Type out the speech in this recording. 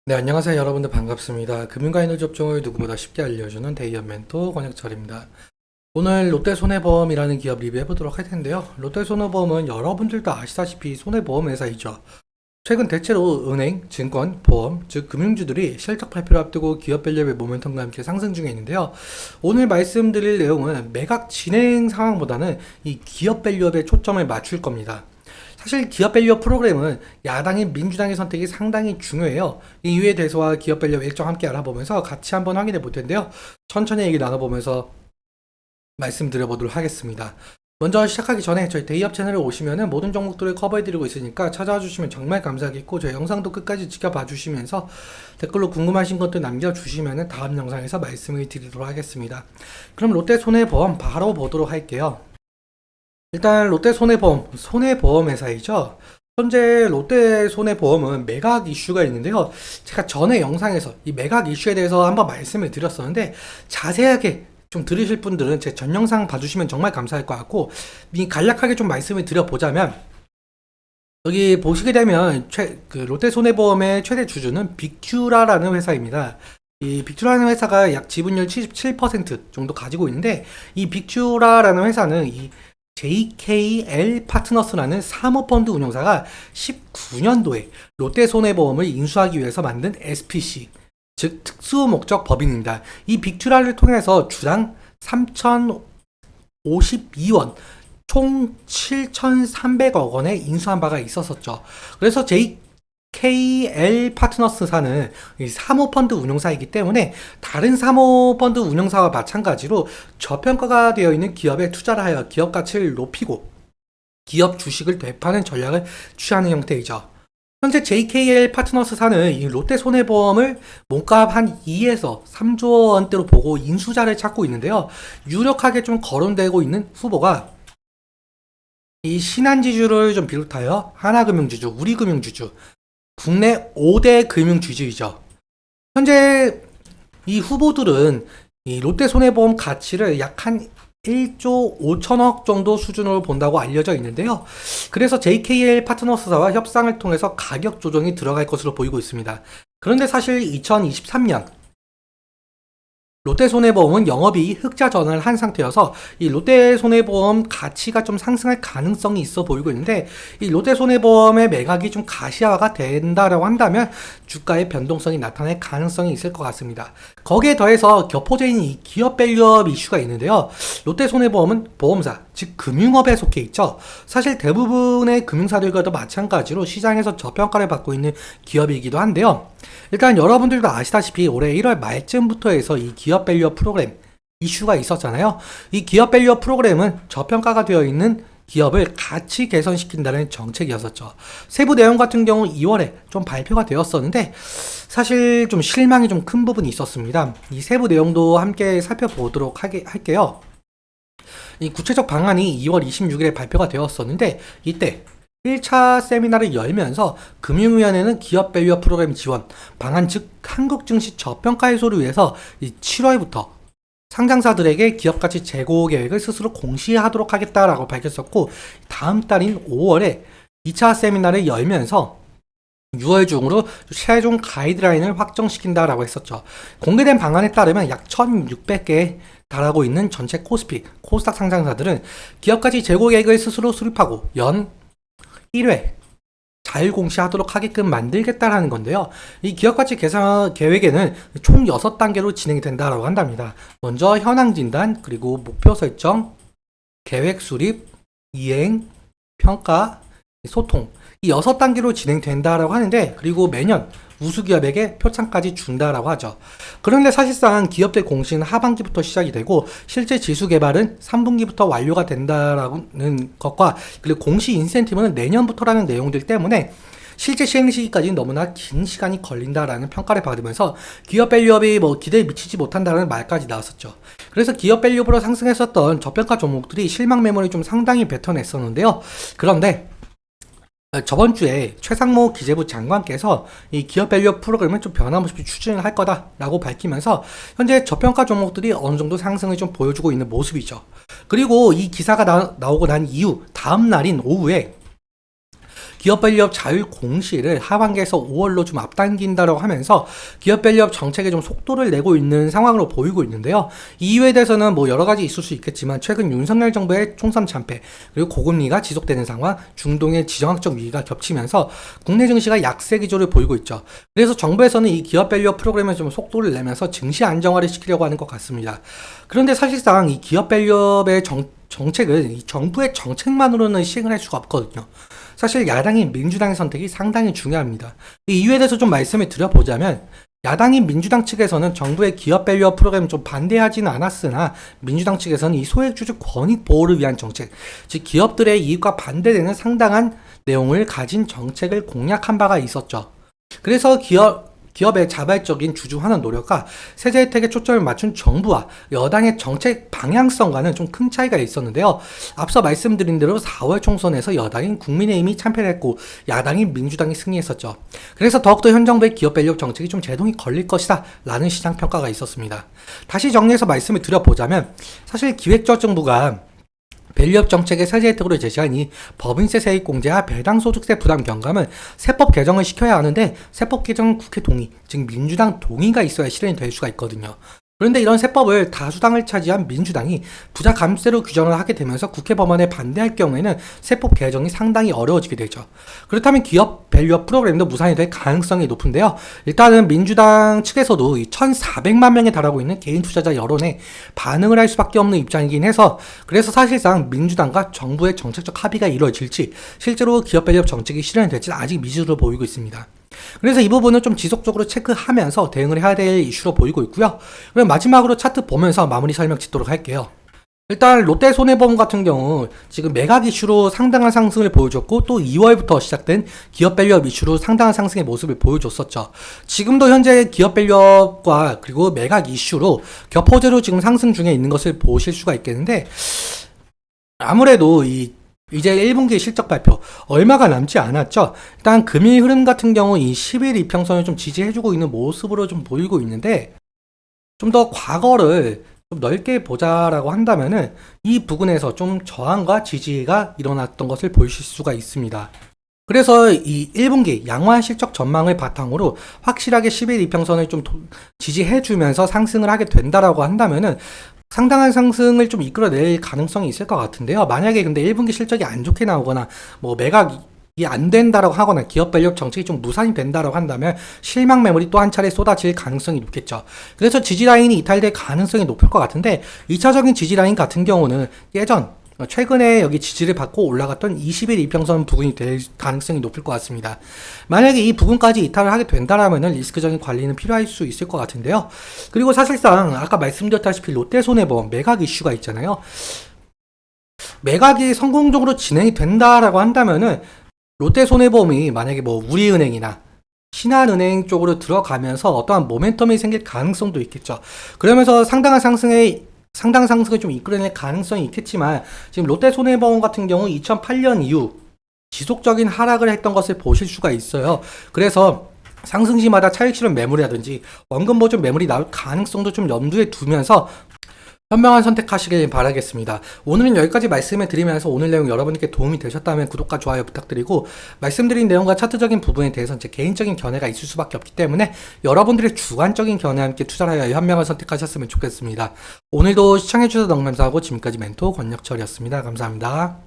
네, 안녕하세요. 여러분들 반갑습니다. 금융과 인허 접종을 누구보다 쉽게 알려주는 데이언 멘토 권혁철입니다. 오늘 롯데손해보험이라는 기업 리뷰해 보도록 할 텐데요. 롯데손해보험은 여러분들도 아시다시피 손해보험 회사이죠. 최근 대체로 은행, 증권, 보험, 즉 금융주들이 실적 발표를 앞두고 기업별로의 모멘텀과 함께 상승 중에 있는데요. 오늘 말씀드릴 내용은 매각 진행 상황보다는 이 기업 밸류업에 초점을 맞출 겁니다. 사실 기업 밸류업 프로그램은 야당인 민주당의 선택이 상당히 중요해요. 이유에 대해서와 기업 밸류업 일정 함께 알아보면서 같이 한번 확인해 볼 텐데요. 천천히 얘기 나눠보면서 말씀드려보도록 하겠습니다. 먼저 시작하기 전에 저희 데이업 채널에 오시면은 모든 종목들을 커버해드리고 있으니까 찾아와 주시면 정말 감사하겠고, 저희 영상도 끝까지 지켜봐 주시면서 댓글로 궁금하신 것도 남겨주시면은 다음 영상에서 말씀을 드리도록 하겠습니다. 그럼 롯데손해보험 바로 보도록 할게요. 일단 롯데손해보험, 손해보험 회사이죠. 현재 롯데손해보험은 매각 이슈가 있는데요. 제가 전에 영상에서 이 매각 이슈에 대해서 한번 말씀을 드렸었는데, 자세하게 좀 들으실 분들은 제 전 영상 봐주시면 정말 감사할 것 같고, 간략하게 좀 말씀을 드려보자면, 여기 보시게 되면 롯데손해보험의 최대 주주는 빅큐라라는 회사입니다. 이 빅큐라는 회사가 약 지분율 77% 정도 가지고 있는데, 이 빅큐라라는 회사는 이 JKL 파트너스라는 사모펀드 운용사가 19년도에 롯데손해보험을 인수하기 위해서 만든 SPC, 즉 특수목적 법인입니다. 이 빅큐라를 통해서 주당 3,052원, 총 7,300억 원의 인수한 바가 있었었죠. 그래서 JKL 파트너스사는 이 사모펀드 운용사이기 때문에 다른 사모펀드 운용사와 마찬가지로 저평가가 되어 있는 기업에 투자를 하여 기업 가치를 높이고 기업 주식을 되파는 전략을 취하는 형태이죠. 현재 JKL 파트너스사는 이 롯데손해보험을 몸값 한 2에서 3조 원대로 보고 인수자를 찾고 있는데요. 유력하게 좀 거론되고 있는 후보가 이 신한지주를 좀 비롯하여 하나금융지주, 우리금융지주, 국내 5대 금융주주이죠. 현재 이 후보들은 이 롯데손해보험 가치를 약 한 1조 5천억 정도 수준으로 본다고 알려져 있는데요. 그래서 JKL 파트너스사와 협상을 통해서 가격 조정이 들어갈 것으로 보이고 있습니다. 그런데 사실 2023년 롯데손해보험은 영업이익이 흑자 전환을 한 상태여서 이 롯데손해보험 가치가 좀 상승할 가능성이 있어 보이고 있는데, 이 롯데손해보험의 매각이 좀 가시화가 된다라고 한다면 주가의 변동성이 나타날 가능성이 있을 것 같습니다. 거기에 더해서 겹포제인 이 기업 밸류업 이슈가 있는데요. 롯데손해보험은 보험사, 즉 금융업에 속해 있죠. 사실 대부분의 금융사들과도 마찬가지로 시장에서 저평가를 받고 있는 기업이기도 한데요. 일단 여러분들도 아시다시피 올해 1월 말쯤부터 해서 이 기업 밸류업 프로그램 이슈가 있었잖아요. 이 기업 밸류업 프로그램은 저평가가 되어 있는 기업을 가치 개선시킨다는 정책이었었죠. 세부 내용 같은 경우 2월에 좀 발표가 되었었는데 사실 좀 실망이 좀 큰 부분이 있었습니다. 이 세부 내용도 함께 살펴보도록 할게요. 이 구체적 방안이 2월 26일에 발표가 되었었는데, 이때 1차 세미나를 열면서 금융위원회는 기업 밸류업 프로그램 지원 방안, 즉 한국 증시 저평가 해소를 위해서 7월부터 상장사들에게 기업가치 재고 계획을 스스로 공시하도록 하겠다라고 밝혔었고, 다음 달인 5월에 2차 세미나를 열면서 6월 중으로 최종 가이드라인을 확정시킨다라고 했었죠. 공개된 방안에 따르면 약 1,600개에 달하고 있는 전체 코스피, 코스닥 상장사들은 기업가치 재고 계획을 스스로 수립하고 연 1회 잘 공시하도록 하게끔 만들겠다라는 건데요. 이 기업가치 개선 계획에는 총 6단계로 진행이 된다라고 한답니다. 먼저 현황 진단, 그리고 목표 설정, 계획 수립, 이행, 평가, 소통, 이 6단계로 진행된다라고 하는데, 그리고 매년 우수기업에게 표창까지 준다라고 하죠. 그런데 사실상 기업들 공시는 하반기부터 시작이 되고 실제 지수 개발은 3분기부터 완료가 된다라는 것과, 그리고 공시 인센티브는 내년부터라는 내용들 때문에 실제 시행 시기까지는 너무나 긴 시간이 걸린다라는 평가를 받으면서 기업 밸류업이 기대에 미치지 못한다는 말까지 나왔었죠. 그래서 기업 밸류업으로 상승했었던 저평가 종목들이 실망 매물이 좀 상당히 뱉어냈었는데요. 그런데 저번 주에 최상모 기재부 장관께서 이 기업 밸류업 프로그램을 좀 변함없이 추진을 할 거다라고 밝히면서 현재 저평가 종목들이 어느 정도 상승을 좀 보여주고 있는 모습이죠. 그리고 이 기사가 나오고 난 이후 다음 날인 오후에 기업밸류업 자율 공시를 하반기에서 5월로 좀 앞당긴다라고 하면서 기업밸류업 정책에 좀 속도를 내고 있는 상황으로 보이고 있는데요. 이 이유에 대해서는 뭐 여러 가지 있을 수 있겠지만 최근 윤석열 정부의 총선 참패 그리고 고금리가 지속되는 상황, 중동의 지정학적 위기가 겹치면서 국내 증시가 약세 기조를 보이고 있죠. 그래서 정부에서는 이 기업밸류업 프로그램에 좀 속도를 내면서 증시 안정화를 시키려고 하는 것 같습니다. 그런데 사실상 이 기업밸류업의 정책은 이 정부의 정책만으로는 시행을 할 수가 없거든요. 사실 야당인 민주당의 선택이 상당히 중요합니다. 이 이유에 대해서 좀 말씀을 드려보자면 야당인 민주당 측에서는 정부의 기업밸류업 프로그램을 좀 반대하지는 않았으나 민주당 측에서는 이 소액주주 권익 보호를 위한 정책, 즉 기업들의 이익과 반대되는 상당한 내용을 가진 정책을 공약한 바가 있었죠. 그래서 기업의 자발적인 주주환원 노력과 세제 혜택에 초점을 맞춘 정부와 여당의 정책 방향성과는 좀 큰 차이가 있었는데요. 앞서 말씀드린 대로 4월 총선에서 여당인 국민의힘이 참패를 했고 야당인 민주당이 승리했었죠. 그래서 더욱더 현 정부의 기업밸류업 정책이 좀 제동이 걸릴 것이다 라는 시장 평가가 있었습니다. 다시 정리해서 말씀을 드려보자면 사실 기획조정부가 밸류업 정책의 세제 혜택으로 제시한 이 법인세 세액 공제와 배당소득세 부담 경감은 세법 개정을 시켜야 하는데 세법 개정 국회 동의, 즉 민주당 동의가 있어야 실현이 될 수가 있거든요. 그런데 이런 세법을 다수당을 차지한 민주당이 부자 감세로 규정을 하게 되면서 국회 법안에 반대할 경우에는 세법 개정이 상당히 어려워지게 되죠. 그렇다면 기업 밸류업 프로그램도 무산이 될 가능성이 높은데요. 일단은 민주당 측에서도 이 1,400만 명에 달하고 있는 개인 투자자 여론에 반응을 할 수밖에 없는 입장이긴 해서 그래서 사실상 민주당과 정부의 정책적 합의가 이루어질지 실제로 기업 밸류업 정책이 실현이 될지는 아직 미지수로 보이고 있습니다. 그래서 이 부분은 좀 지속적으로 체크하면서 대응을 해야 될 이슈로 보이고 있고요. 그럼 마지막으로 차트 보면서 마무리 설명 짓도록 할게요. 일단 롯데손해보험 같은 경우 지금 매각 이슈로 상당한 상승을 보여줬고 또 2월부터 시작된 기업밸류업 이슈로 상당한 상승의 모습을 보여줬었죠. 지금도 현재 기업밸류업과 그리고 매각 이슈로 격포제로 지금 상승 중에 있는 것을 보실 수가 있겠는데 아무래도 이제 1분기 실적 발표 얼마가 남지 않았죠. 일단 금일 흐름 같은 경우 이 10일 이평선을 좀 지지해주고 있는 모습으로 좀 보이고 있는데 좀 더 과거를 좀 넓게 보자라고 한다면은 이 부분에서 좀 저항과 지지가 일어났던 것을 보실 수가 있습니다. 그래서 이 1분기 양호한 실적 전망을 바탕으로 확실하게 10일 이평선을 좀 지지해주면서 상승을 하게 된다라고 한다면은 상당한 상승을 좀 이끌어낼 가능성이 있을 것 같은데요. 만약에 근데 1분기 실적이 안 좋게 나오거나 뭐 매각이 안 된다라고 하거나 기업밸류업 정책이 좀 무산이 된다라고 한다면 실망 매물이 또 한 차례 쏟아질 가능성이 높겠죠. 그래서 지지라인이 이탈될 가능성이 높을 것 같은데 2차적인 지지라인 같은 경우는 최근에 여기 지지를 받고 올라갔던 20일 이평선 부근이 될 가능성이 높을 것 같습니다. 만약에 이 부분까지 이탈을 하게 된다라면 리스크적인 관리는 필요할 수 있을 것 같은데요. 그리고 사실상 아까 말씀드렸다시피 롯데손해보험 매각 이슈가 있잖아요. 매각이 성공적으로 진행이 된다라고 한다면은 롯데손해보험이 만약에 뭐 우리은행이나 신한은행 쪽으로 들어가면서 어떠한 모멘텀이 생길 가능성도 있겠죠. 그러면서 상당한 상승을 좀 이끌어낼 가능성이 있겠지만 지금 롯데손해보험 같은 경우 2008년 이후 지속적인 하락을 했던 것을 보실 수가 있어요. 그래서 상승시마다 차익 실현 매물이라든지 원금 보존 매물이 나올 가능성도 좀 염두에 두면서 현명한 선택하시길 바라겠습니다. 오늘은 여기까지 말씀을 드리면서 오늘 내용 여러분께 도움이 되셨다면 구독과 좋아요 부탁드리고 말씀드린 내용과 차트적인 부분에 대해서는 제 개인적인 견해가 있을 수밖에 없기 때문에 여러분들의 주관적인 견해와 함께 투자를 하여 현명한 선택하셨으면 좋겠습니다. 오늘도 시청해주셔서 너무 감사하고 지금까지 멘토 권혁철이었습니다. 감사합니다.